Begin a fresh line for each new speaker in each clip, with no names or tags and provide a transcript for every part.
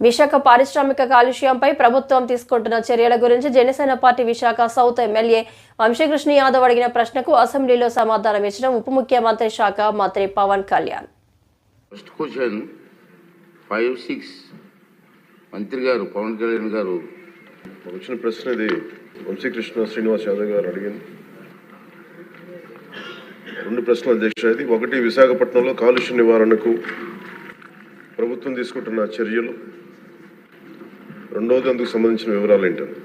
విశాఖ పారిశ్రామిక కాలుష్యంపై ప్రభుత్వం తీసుకుంటున్న చర్యల గురించి Janasena party Visakha south MLA Vamsikrishna Yadav అడిగిన ప్రశ్నకు అసెంబ్లీలో సమాధానం ఇచ్చిన ఉప ముఖ్యమంత్రి శాఖ మంత్రి పవన్ కళ్యాణ్.
ఫస్ట్ క్వశ్చన్ 5-6 మంత్రి గారు పవన్ కళ్యాణ్ గారు
వచ్చిన ప్రశ్న ఇది వంశీకృష్ణ శ్రీనివాస్ యాదవ్ గారు అడిగింది. రెండు ప్రశ్నలు అధ్యక్ష. ఇది ఒకటి, విశాఖపట్నంలో కాలుష్య నివారణకు ప్రభుత్వం తీసుకుంటున్న చర్యలు. రెండవది, అందుకు సంబంధించిన వివరాలు ఏంటంటే,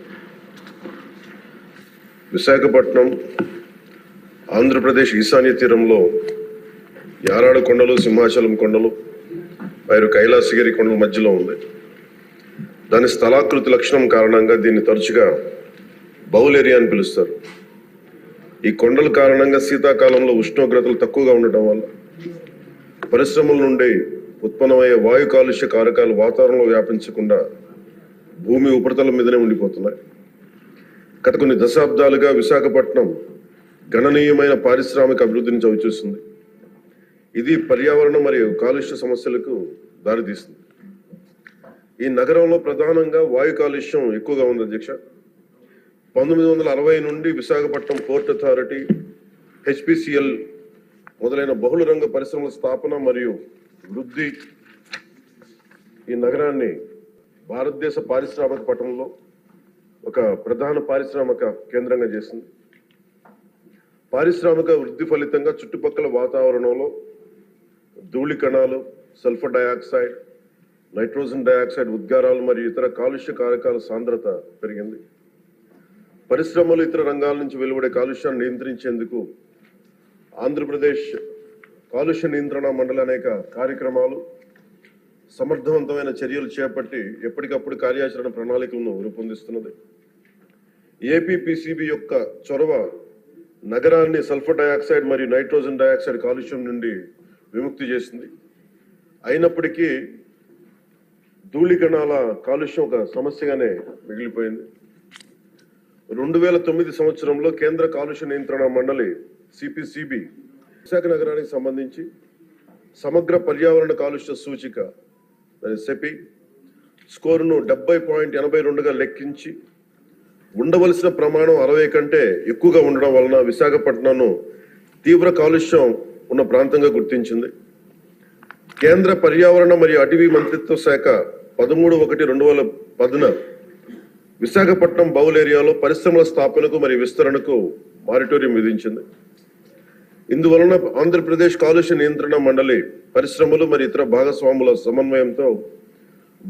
విశాఖపట్నం ఆంధ్రప్రదేశ్ ఈశాన్య తీరంలో యారాడు కొండలు, సింహాచలం కొండలు, మరియు కైలాసగిరి కొండల మధ్యలో ఉంది. దాని స్థలాకృతి లక్షణం కారణంగా దీన్ని తరచుగా బౌల్ ఏరియా అని పిలుస్తారు. ఈ కొండల కారణంగా శీతాకాలంలో ఉష్ణోగ్రతలు తక్కువగా ఉండటం వల్ల పరిశ్రమల నుండి ఉత్పన్నమయ్యే వాయు కాలుష్య కారకాలు వాతావరణంలో వ్యాపించకుండా భూమి ఉపరితలం మీదనే ఉండిపోతున్నాయి. గత కొన్ని దశాబ్దాలుగా విశాఖపట్నం గణనీయమైన పారిశ్రామిక అభివృద్ధిని చవిచూస్తుంది. ఇది పర్యావరణ మరియు కాలుష్య సమస్యలకు దారితీస్తుంది. ఈ నగరంలో ప్రధానంగా వాయు కాలుష్యం ఎక్కువగా ఉంది అధ్యక్ష. 1960 నుండి విశాఖపట్నం పోర్ట్ అథారిటీ, HPCL మొదలైన బహుళ రంగ పరిశ్రమల స్థాపన మరియు వృద్ధి ఈ నగరాన్ని భారతదేశ పారిశ్రామిక పట్టణంలో ఒక ప్రధాన పారిశ్రామిక కేంద్రంగా చేసింది. పారిశ్రామిక వృద్ధి ఫలితంగా చుట్టుపక్కల వాతావరణంలో ధూళి కణాలు, సల్ఫర్ డయాక్సైడ్, నైట్రోజన్ డయాక్సైడ్ ఉద్గారాలు మరియు ఇతర కాలుష్య కారకాల సాంద్రత పెరిగింది. పరిశ్రమలు, ఇతర రంగాల నుంచి వెలువడే కాలుష్యాన్ని నియంత్రించేందుకు ఆంధ్రప్రదేశ్ కాలుష్య నియంత్రణ మండలి అనేక కార్యక్రమాలు, సమర్థవంతమైన చర్యలు చేపట్టి ఎప్పటికప్పుడు కార్యాచరణ ప్రణాళికలను రూపొందిస్తున్నది. ఏపీపీసీబీ యొక్క చొరవ నగరాన్ని సల్ఫర్ డయాక్సైడ్ మరియు నైట్రోజన్ డయాక్సైడ్ కాలుష్యం నుండి విముక్తి చేసింది. అయినప్పటికీ ధూళి కణాల కాలుష్యం ఒక సమస్యగానే మిగిలిపోయింది. 2009 సంవత్సరంలో కేంద్ర కాలుష్య నియంత్రణ మండలి CPCB విశాఖ నగరానికి సంబంధించి సమగ్ర పర్యావరణ కాలుష్య సూచిక సెపి స్కోరును 70.82గా లెక్కించి ఉండవలసిన ప్రమాణం 60 కంటే ఎక్కువగా ఉండడం వలన విశాఖపట్నంను తీవ్ర కాలుష్యం ఉన్న ప్రాంతంగా గుర్తించింది. కేంద్ర పర్యావరణ మరియు అటవీ మంత్రిత్వ శాఖ 13/1/2010 విశాఖపట్నం బౌల్ ఏరియాలో పరిశ్రమల స్థాపనకు మరియు విస్తరణకు మారిటోరియం విధించింది. ఇందువలన ఆంధ్రప్రదేశ్ కాలుష్య నియంత్రణ మండలి పరిశ్రమలు మరియు ఇతర భాగస్వాముల సమన్వయంతో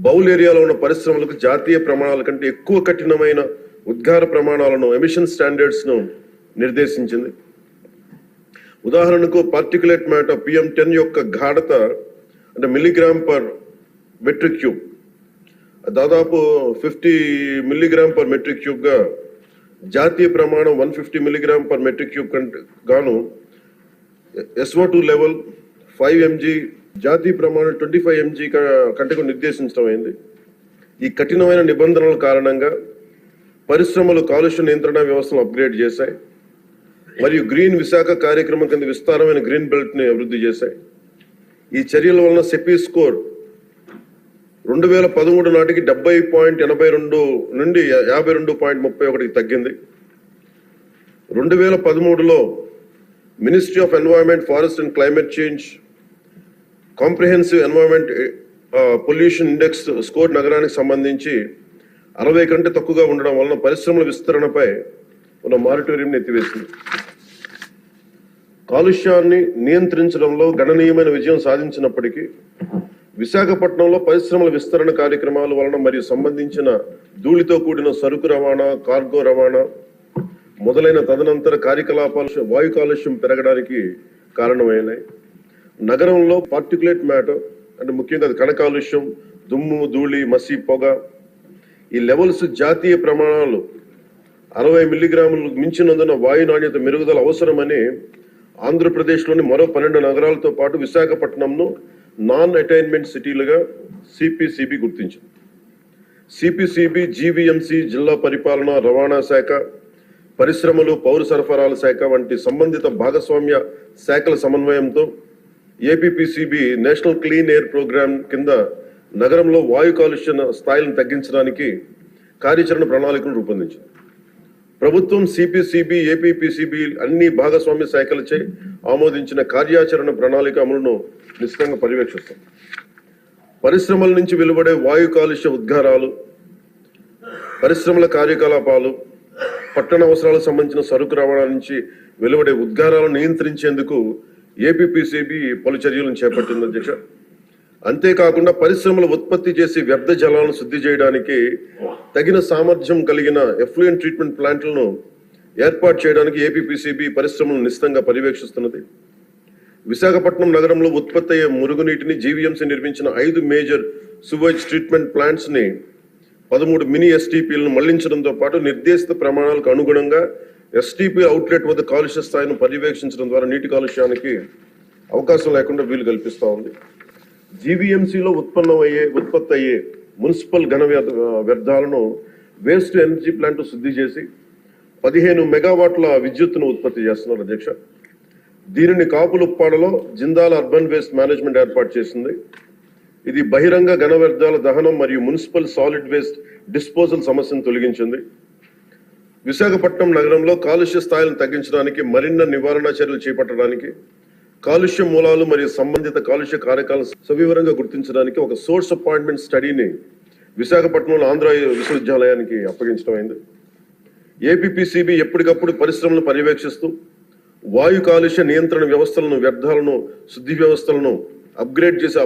బౌల్ ఏరియాలో ఉన్న పరిశ్రమలకు జాతీయ ప్రమాణాల కంటే ఎక్కువ కఠినమైన ఉద్గార ప్రమాణాలను, ఎమిషన్ స్టాండర్డ్స్ ను నిర్దేశించింది. ఉదాహరణకు పార్టికులేట్ మ్యాటర్ PM10 యొక్క గాఢత అంటే మిల్లీగ్రామ్ పర్ మెట్రిక్ క్యూబ్ దాదాపు 50 మిల్లీగ్రామ్ పర్ మెట్రిక్ క్యూబ్ గా జాతీయ ప్రమాణం 150 మిల్లీగ్రామ్ పర్ మెట్రిక్ క్యూబ్ గాను SO2 లెవెల్ 5 mg, జాతీయ ప్రమాణం 25 mg కంటే నిర్దేశించడం అయింది. ఈ కఠినమైన నిబంధనల కారణంగా పరిశ్రమలు కాలుష్య నియంత్రణ వ్యవస్థను అప్గ్రేడ్ చేశాయి మరియు గ్రీన్ విశాఖ కార్యక్రమం కింద విస్తారమైన గ్రీన్ బెల్ట్ ని అభివృద్ధి చేశాయి. ఈ చర్యల వలన సెపీ స్కోర్ 2013 నాటికి 70.82 నుండి 52.31కి తగ్గింది. 2013లో ministry of environment, forest and climate change comprehensive environment pollution index score నగరానికి సంబంధించి 60 కంటే తక్కువగా ఉండడం వలన పరిశ్రమల విస్తరణపై ఉన్న మారిటోరియంని ఎత్తివేసింది. కాలుష్యాన్ని నియంత్రించడంలో గణనీయమైన విజయం సాధించినప్పటికీ విశాఖపట్నంలో పరిశ్రమల విస్తరణ కార్యక్రమాల వలన మరియు సంబంధించిన ధూళితో కూడిన సరుకు రవాణా, కార్గో రవాణా మొదలైన తదనంతర కార్యకలాపాలు వాయు కాలుష్యం పెరగడానికి కారణమైనాయి. నగరంలో పార్టికులేట్ మ్యాటర్ అంటే ముఖ్యంగా కణ కాలుష్యం, దుమ్ము, ధూళి, మసి, పొగ ఈ లెవెల్స్ జాతీయ ప్రమాణాలు 60 మిల్లీగ్రాములు మించినందున వాయు నాణ్యత మెరుగుదల అవసరమని ఆంధ్రప్రదేశ్లోని మరో 12 నగరాలతో పాటు విశాఖపట్నంను నాన్ అటైన్మెంట్ సిటీలుగా CPCB గుర్తించింది. CPCB, GVMC, జిల్లా పరిపాలన, రవాణా శాఖ, పరిశ్రమలు, పౌర సరఫరాల శాఖ వంటి సంబంధిత భాగస్వామ్య శాఖల సమన్వయంతో APPCB national clean air programme కింద నగరంలో వాయు కాలుష్య స్థాయిలను తగ్గించడానికి కార్యాచరణ ప్రణాళికను రూపొందించింది. ప్రభుత్వం సిపిసిబి, ఏపీపీసీబీ అన్ని భాగస్వామ్య శాఖలచే ఆమోదించిన కార్యాచరణ ప్రణాళిక అమలును నిశ్చితంగా పర్యవేక్షిస్తాం. పరిశ్రమల నుంచి వెలువడే వాయు కాలుష్య ఉద్గారాలు, పరిశ్రమల కార్యకలాపాలు, పట్టణ అవసరాలకు సంబంధించిన సరుకు రవాణా నుంచి వెలువడే ఉద్గారాలను నియంత్రించేందుకు ఏపీపీసీబీ పలు చర్యలను చేపట్టింది అధ్యక్ష. అంతేకాకుండా పరిశ్రమలు ఉత్పత్తి చేసి వ్యర్థ జలాలను శుద్ధి చేయడానికి తగిన సామర్థ్యం కలిగిన ఎఫ్లూయెంట్ ట్రీట్మెంట్ ప్లాంట్లను ఏర్పాటు చేయడానికి ఏపీపీసీబీ పరిశ్రమలను నిశ్చితంగా పర్యవేక్షిస్తున్నది. విశాఖపట్నం నగరంలో ఉత్పత్తి అయ్యే మురుగునీటిని జీవీఎంసీ నిర్మించిన 5 మేజర్ సువేజ్ ట్రీట్మెంట్ ప్లాంట్స్ ని 13 మినీ ఎస్టీపీలను మళ్లించడంతో పాటు నిర్దేశిత ప్రమాణాలకు అనుగుణంగా ఎస్టీపీ అవుట్లెట్ వద్ద కాలుష్య స్థాయిని పర్యవేక్షించడం ద్వారా నీటి కాలుష్యానికి అవకాశం లేకుండా వీలు కల్పిస్తూ ఉంది. జీవీఎంసీలో ఉత్పత్తి అయ్యే మున్సిపల్ ఘన వ్యర్థాలను వేస్ట్ ఎనర్జీ ప్లాంట్ శుద్ధి చేసి 15 మెగావాట్ల విద్యుత్తును ఉత్పత్తి చేస్తున్నారు అధ్యక్ష. దీనిని కాపులుప్పాడలో జిందాల్ అర్బన్ వేస్ట్ మేనేజ్మెంట్ ఏర్పాటు చేసింది. ఇది బహిరంగ ఘన వ్యర్థాల దహనం మరియు మున్సిపల్ సాలిడ్ వేస్ట్ డిస్పోజల్ సమస్యను తొలగించింది. విశాఖపట్నం నగరంలో కాలుష్య స్థాయిలను తగ్గించడానికి మరిన్న నివారణ చర్యలు చేపట్టడానికి, కాలుష్య మూలాలు మరియు సంబంధిత కాలుష్య కారకాలను సవివరంగా గుర్తించడానికి ఒక సోర్స్ అపాయింట్మెంట్ స్టడీని విశాఖపట్నంలో ఆంధ్ర విశ్వవిద్యాలయానికి అప్పగించడం అయింది. ఏపీపీసీబీ ఎప్పటికప్పుడు పరిశ్రమలను పర్యవేక్షిస్తూ వాయు కాలుష్య నియంత్రణ వ్యవస్థలను, వ్యర్థాలను, శుద్ధి వ్యవస్థలను అప్గ్రేడ్ చేసి